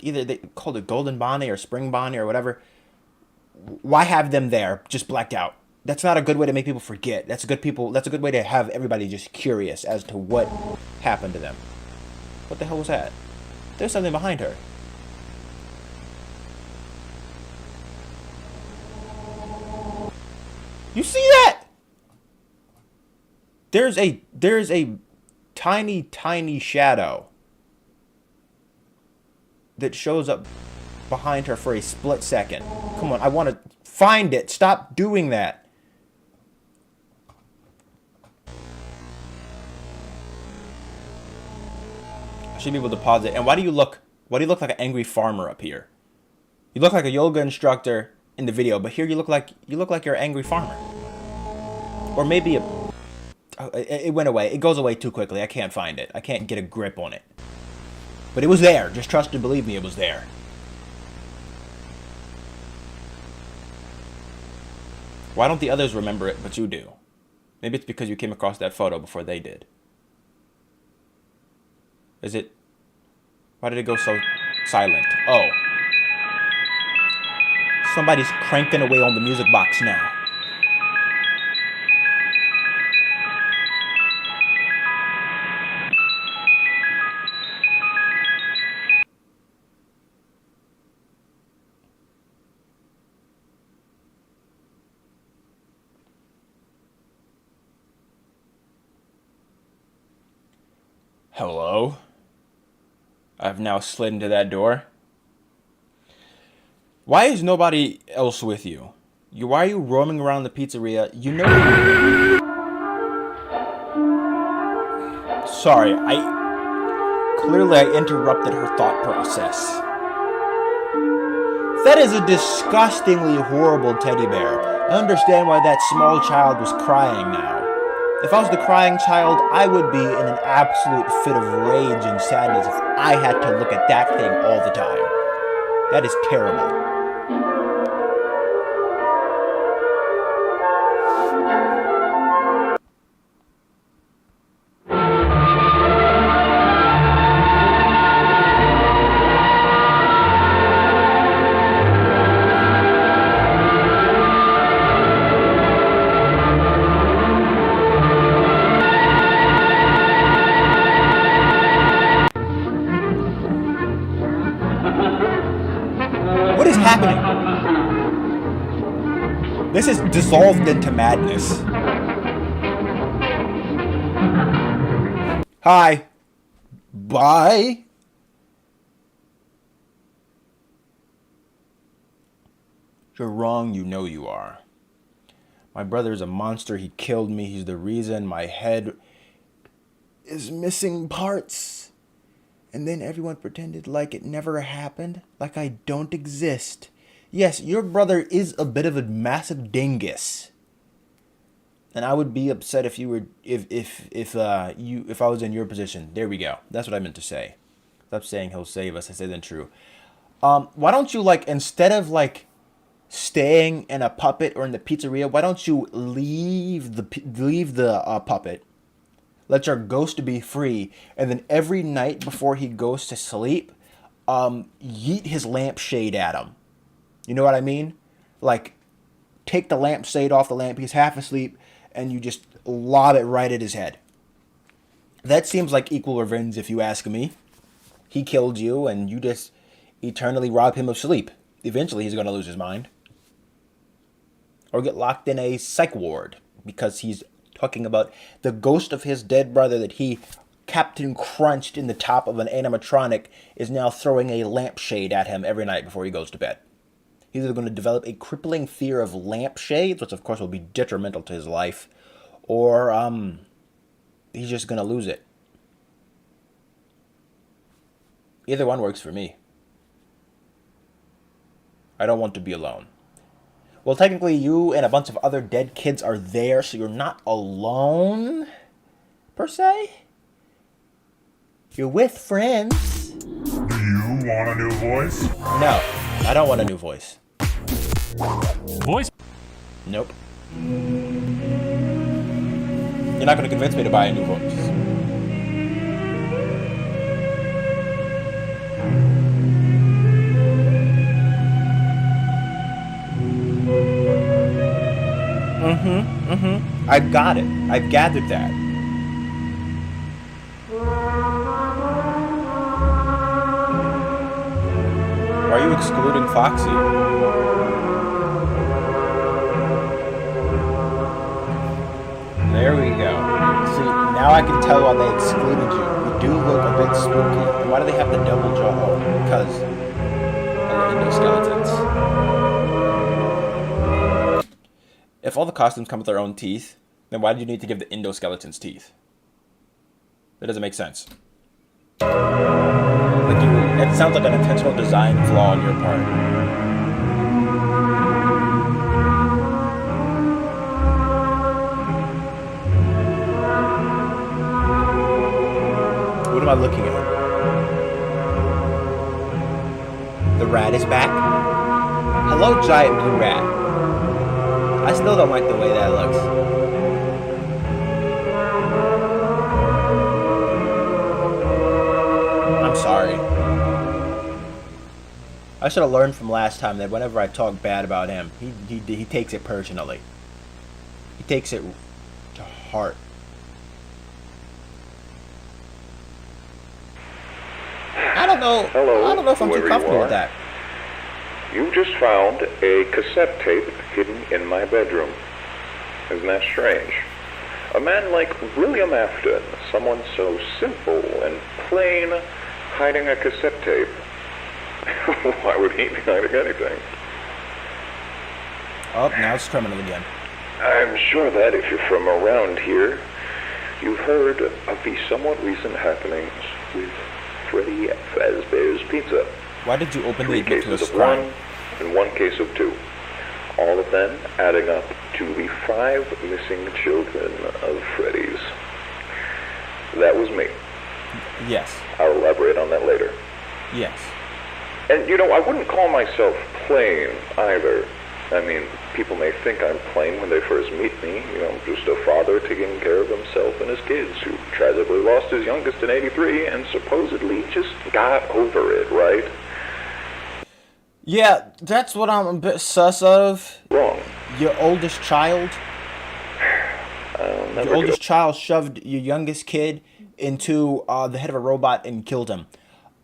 S1: either they called it Golden Bonnie or Spring Bonnie or whatever? Why have them there just blacked out? That's not a good way to make people forget. That's a good way to have everybody just curious as to what happened to them. What the hell was that? There's something behind her. You see that? There's a tiny shadow that shows up behind her for a split second. Come on, I want to find it. Stop doing that. I should be able to pause it. And why do you look like an angry farmer up here? You look like a yoga instructor in the video, but here you look like you're an angry farmer. Or maybe it went away. It goes away too quickly. I can't find it. I can't get a grip on it. But it was there. Just trust and believe me, it was there. Why don't the others remember it, but you do? Maybe it's because you came across that photo before they did. Is it? Why did it go so silent? Oh. Somebody's cranking away on the music box now. Hello? I've now slid into that door. Why is nobody else with you? Why are you roaming around the pizzeria? You know. Sorry, clearly I interrupted her thought process. That is a disgustingly horrible teddy bear. I understand why that small child was crying now. If I was the crying child, I would be in an absolute fit of rage and sadness if I had to look at that thing all the time. That is terrible. What is happening? This is dissolved into madness. Hi. Bye. You're wrong, you know you are. My brother is a monster. He killed me. He's the reason my head is missing parts. And then everyone pretended like it never happened, like I don't exist. Yes, your brother is a bit of a massive dingus. And I would be upset if you were if I was in your position. There we go. That's what I meant to say. Stop saying he'll save us. I said that true. Why don't you, like, instead of like staying in a puppet or in the pizzeria, why don't you leave the puppet? Let your ghost be free, and then every night before he goes to sleep, yeet his lampshade at him. You know what I mean? Like, take the lampshade off the lamp. He's half asleep, and you just lob it right at his head. That seems like equal revenge, if you ask me. He killed you, and you just eternally rob him of sleep. Eventually, he's going to lose his mind. Or get locked in a psych ward because he's talking about the ghost of his dead brother that he Captain Crunched in the top of an animatronic is now throwing a lampshade at him every night before he goes to bed. He's either going to develop a crippling fear of lampshades, which of course will be detrimental to his life, or he's just going to lose it. Either one works for me. I don't want to be alone. Well, technically, you and a bunch of other dead kids are there, so you're not alone, per se. You're with friends.
S5: Do you want a new voice?
S1: No, I don't want a new voice.
S5: Voice?
S1: Nope. You're not going to convince me to buy a new voice. I've got it. I've gathered that. Why are you excluding Foxy? There we go. See, now I can tell why they excluded you. You do look a bit spooky. And why do they have the double jaw? Oh, because of the endoskeletons. If all the costumes come with their own teeth, then why do you need to give the endoskeletons teeth? That doesn't make sense. Like, it sounds like an intentional design flaw on your part. What am I looking at? The rat is back? Hello, giant blue rat. I still don't like the way that looks. I'm sorry. I should have learned from last time that whenever I talk bad about him, he takes it personally. He takes it to heart. I don't know.
S14: Hello,
S1: I don't know if I'm too
S14: whoever
S1: comfortable
S14: you
S1: with that.
S14: You just found a cassette tape hidden in my bedroom. Isn't that strange? A man like William Afton, someone so simple and plain, hiding a cassette tape. Why would he be hiding anything?
S1: Oh, now it's criminal again.
S14: I'm sure that if you're from around here, you've heard of the somewhat recent happenings with Freddy Fazbear's Pizza.
S1: Why did you open
S14: 3
S1: the to a
S14: cases of
S1: crime?
S14: one and 1 case of 2. All of them adding up to the 5 missing children of Freddy's. That was me.
S1: Yes.
S14: I'll elaborate on that later.
S1: Yes.
S14: And, you know, I wouldn't call myself plain either. I mean, people may think I'm plain when they first meet me. You know, just a father taking care of himself and his kids who tragically lost his youngest in '83 and supposedly just got over it, right?
S1: Yeah, that's what I'm a bit sus of.
S14: Wrong.
S1: Your oldest child. Your oldest child shoved your youngest kid into the head of a robot and killed him.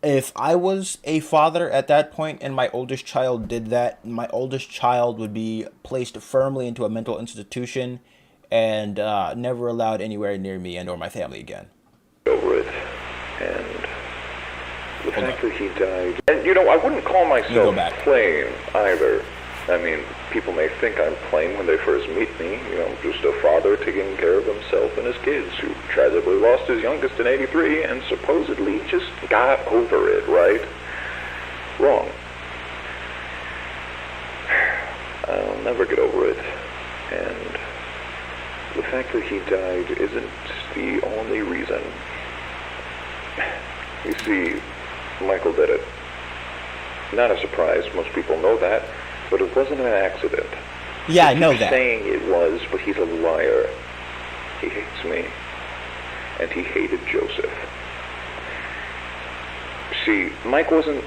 S1: If I was a father at that point and my oldest child did that, my oldest child would be placed firmly into a mental institution and never allowed anywhere near me and or my family again.
S14: Over it. And the fact that he died. And, you know, I wouldn't call myself plain either. I mean, people may think I'm plain when they first meet me, you know, just a father taking care of himself and his kids who tragically lost his youngest in '83 and supposedly just got over it, right? Wrong. I'll never get over it. And the fact that he died isn't the only reason. You see, Michael did it. Not a surprise, most people know that, but it wasn't an accident.
S1: Yeah, I know that.
S14: Saying it was, but he's a liar. He hates me. And he hated Joseph. See, Mike wasn't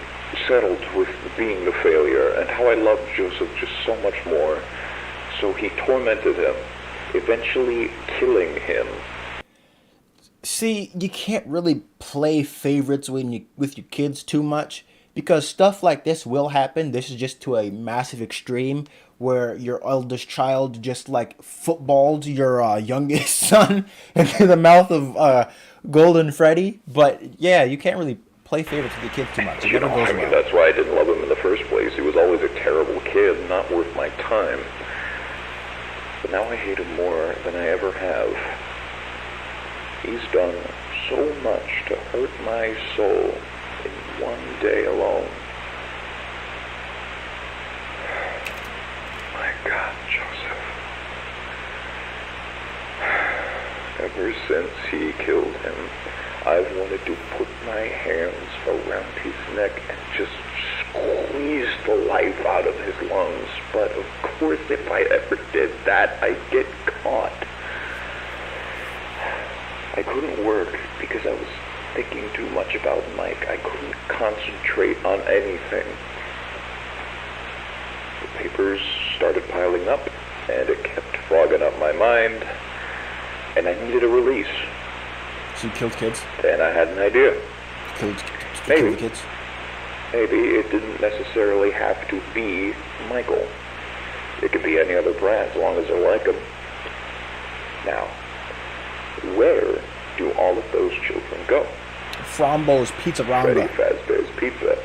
S14: settled with being the failure, and how I loved Joseph just so much more. So he tormented him, eventually killing him.
S1: See, you can't really play favorites with your kids too much, because stuff like this will happen. This is just to a massive extreme where your eldest child just like footballed your youngest son into the mouth of Golden Freddy. But yeah, you can't really play favorites with your kids too much. It never goes well.
S14: That's why I didn't love him in the first place. He was always a terrible kid, not worth my time. But now I hate him more than I ever have. He's done so much to hurt my soul in one day alone. My God, Joseph. Ever since he killed him, I've wanted to put my hands around his neck and just squeeze the life out of his lungs. But of course, if I ever did that, I'd get caught. I couldn't work because I was thinking too much about Mike. I couldn't concentrate on anything. The papers started piling up, and it kept fogging up my mind, and I needed a release.
S1: So you killed kids?
S14: And I had an idea.
S1: Killed kids?
S14: Maybe it didn't necessarily have to be Michael. It could be any other brand, as long as I like them. Now, where do all of those children go?
S1: Frombo's Pizzeria.
S14: Freddy Fazbear's Pizza.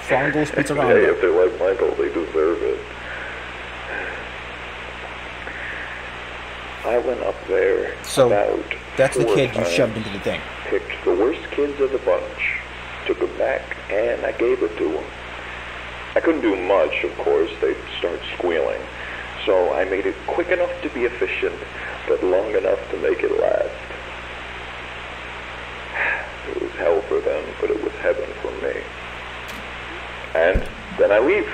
S1: Frombo's Pizzeria.
S14: Hey, if they're like Michael, they deserve it. I went up there about
S1: that's the
S14: 4
S1: kid you
S14: times,
S1: shoved into the thing.
S14: Picked the worst kids of the bunch, took them back, and I gave it to them. I couldn't do much, of course. They'd start squealing. So I made it quick enough to be efficient, but long enough to make it last. It was hell for them, but it was heaven for me. And then I leave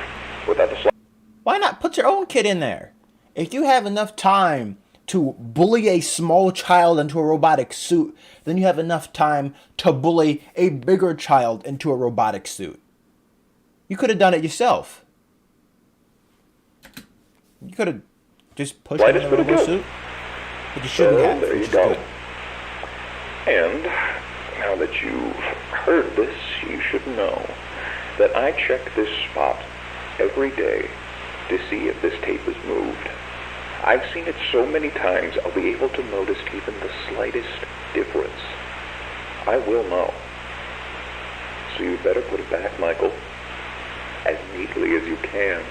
S14: without the slightest.
S1: Why not put your own kid in there? If you have enough time to bully a small child into a robotic suit, then you have enough time to bully a bigger child into a robotic suit. You could have done it yourself. You could have just pushed him in a robot suit. But you shouldn't have.
S14: There you go. And now that you've heard this, you should know that I check this spot every day to see if this tape is moved. I've seen it so many times, I'll be able to notice even the slightest difference. I will know. So you better put it back, Michael, as neatly as you can,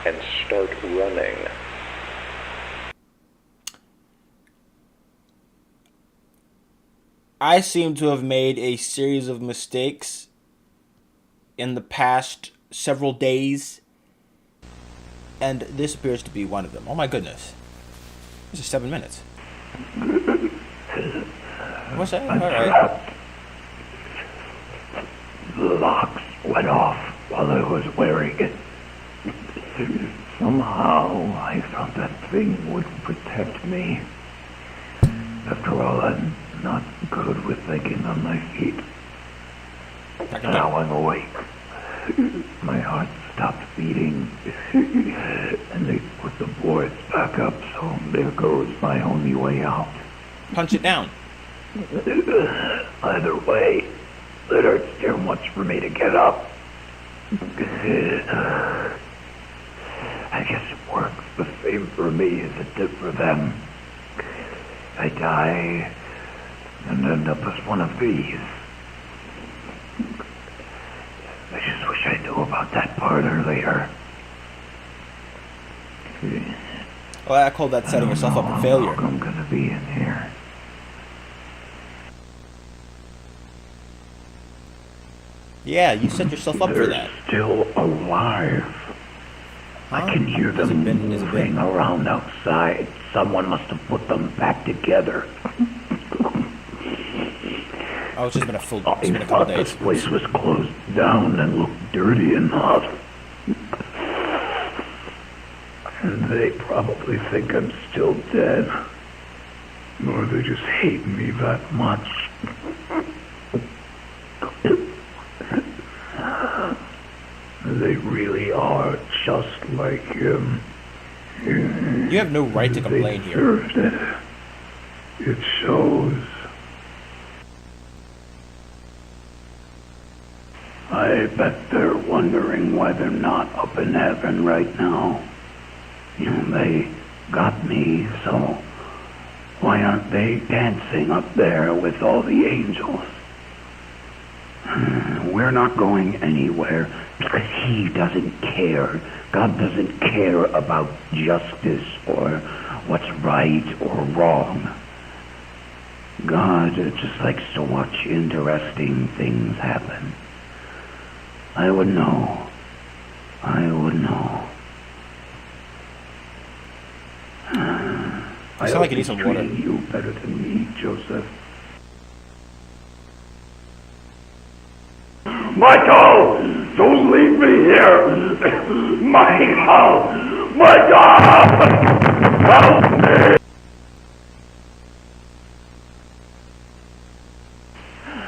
S14: and start running.
S1: I seem to have made a series of mistakes in the past several days, and this appears to be one of them. Oh my goodness. This is 7 minutes. What's that? Alright.
S15: The locks went off while I was wearing it. Somehow I thought that thing would protect me. After all, I'm not good with thinking on my feet. Now I'm awake. My heart stopped beating, and they put the boards back up, so there goes my only way out.
S1: Punch it down.
S15: Either way, it hurts too much for me to get up. I guess it works the same for me as it did for them. I die and end up as one of these. I just wish I knew about that part earlier.
S1: Well, I call that setting yourself up for failure.
S15: I'm gonna be in here.
S1: Yeah, you set yourself up for that.
S15: Still alive.
S1: Huh?
S15: I can hear them moving around outside. Someone must have put them back together.
S1: Oh, it's just been a full. It's been a
S15: I
S1: couple
S15: thought
S1: days.
S15: this place was closed down and looked dirty and hot. And they probably think I'm still dead. Or they just hate me that much. They really are just like him.
S1: You have no right to complain here.
S15: Deserved it. It shows. I bet they're wondering why they're not up in heaven right now. You know, they got me, so why aren't they dancing up there with all the angels? We're not going anywhere because he doesn't care. God doesn't care about justice or what's right or wrong. God just likes to watch interesting things happen. I would know. I would know.
S1: You sound like you need some water.
S15: You better than me, Joseph. Michael! Don't leave me here! Michael! Michael! Help me!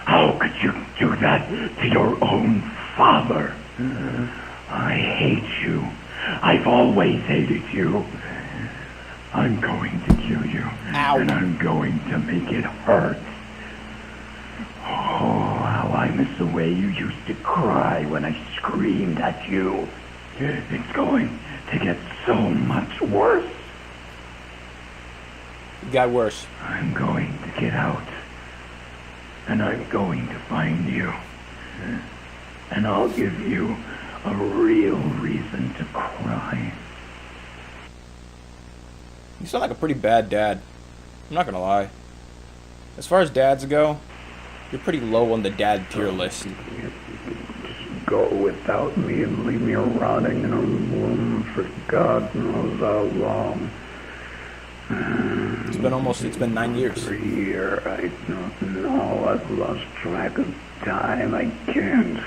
S15: How could you do that to your own father? I hate you. I've always hated you. I'm going to kill you.
S1: Ow.
S15: And I'm going to make it hurt. Oh, how I miss the way you used to cry when I screamed at you. It's going to get so much worse.
S1: It got worse.
S15: I'm going to get out. And I'm going to find you. And I'll give you a real reason to cry.
S1: You sound like a pretty bad dad. I'm not gonna lie. As far as dads go, you're pretty low on the dad tier list.
S15: Just go without me and leave me rotting in a room for God knows how long.
S1: It's been 9 years.
S15: For a year, I don't know. I've lost track of time. I can't.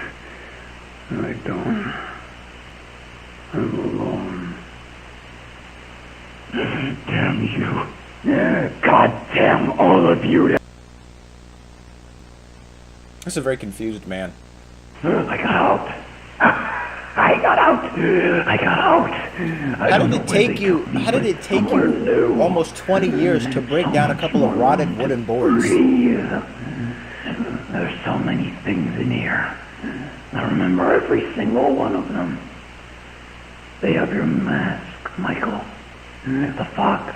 S15: I don't. I'm alone. Damn you. God damn all of you.
S1: That's a very confused man.
S15: I got out. I got out. I got out.
S1: How did it take you almost 20 years to break down a couple of rotted wooden boards?
S15: There's so many things in here. I remember every single one of them. They have your mask, Michael. The fox.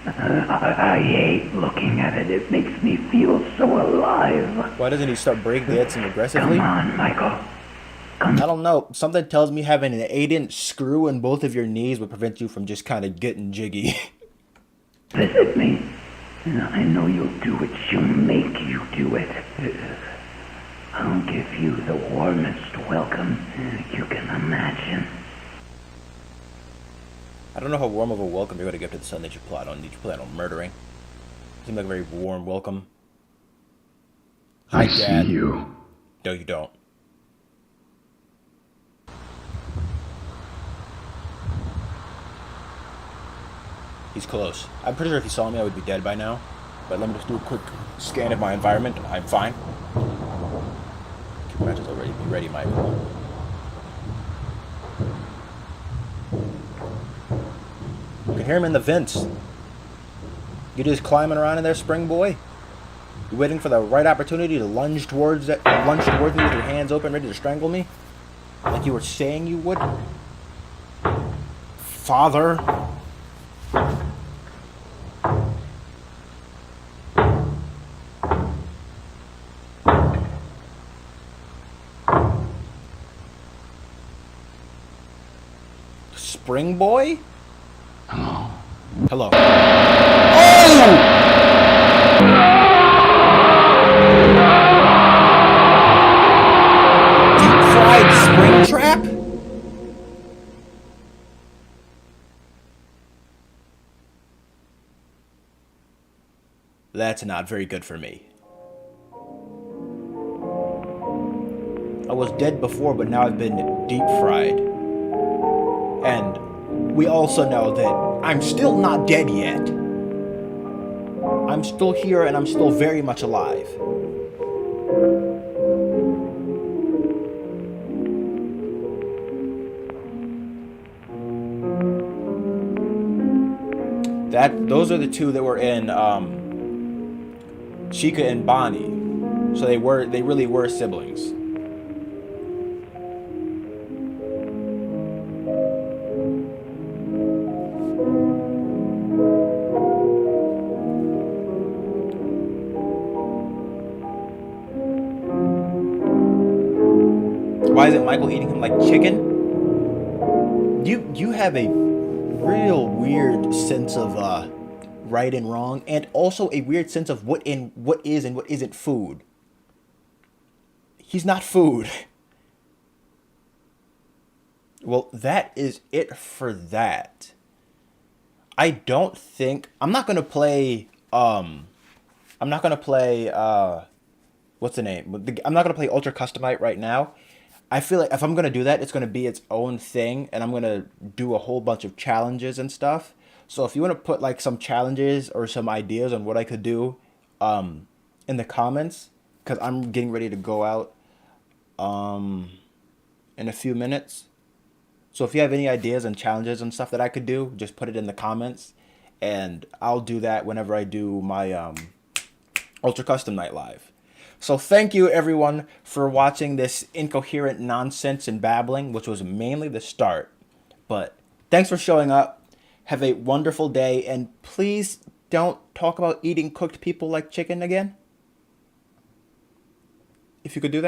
S15: I hate looking at it. It makes me feel so alive.
S1: Why doesn't he start breakdancing aggressively?
S15: Come on, Michael.
S1: I don't know. Something tells me having an 8-inch screw in both of your knees would prevent you from just kind of getting jiggy.
S15: Visit me. I know you'll do it. She'll make you do it. I'll give you the warmest welcome you can imagine.
S1: I don't know how warm of a welcome you're going to give to the son that you plan on. Did you plan on murdering? Seems like a very warm welcome. Hi, Dad.
S15: See you.
S1: No, you don't. He's close. I'm pretty sure if he saw me, I would be dead by now. But let me just do a quick scan of my environment. I'm fine. Keep matches already. Be ready, Michael. You can hear him in the vents. You just climbing around in there, spring boy? You waiting for the right opportunity to lunge towards me with your hands open, ready to strangle me? Like you were saying you would? Father? Spring boy?
S15: Hello.
S1: Hello. Oh! Deep fried spring trap? That's not very good for me. I was dead before, but now I've been deep fried. And we also know that I'm still not dead yet. I'm still here and I'm still very much alive. Those are the two that were in Chica and Bonnie. So they really were siblings. Why isn't Michael eating him like chicken? You have a real weird sense of right and wrong, and also a weird sense of what is and what isn't food. He's not food. Well, that is it for that. I don't think I'm not gonna play what's the name? I'm not gonna play Ultra Customite right now. I feel like if I'm going to do that, it's going to be its own thing, and I'm going to do a whole bunch of challenges and stuff. So if you want to put like some challenges or some ideas on what I could do in the comments, because I'm getting ready to go out in a few minutes. So if you have any ideas and challenges and stuff that I could do, just put it in the comments, and I'll do that whenever I do my Ultra Custom Night Live. So thank you, everyone, for watching this incoherent nonsense and babbling, which was mainly the start. But thanks for showing up. Have a wonderful day. And please don't talk about eating cooked people like chicken again. If you could do that.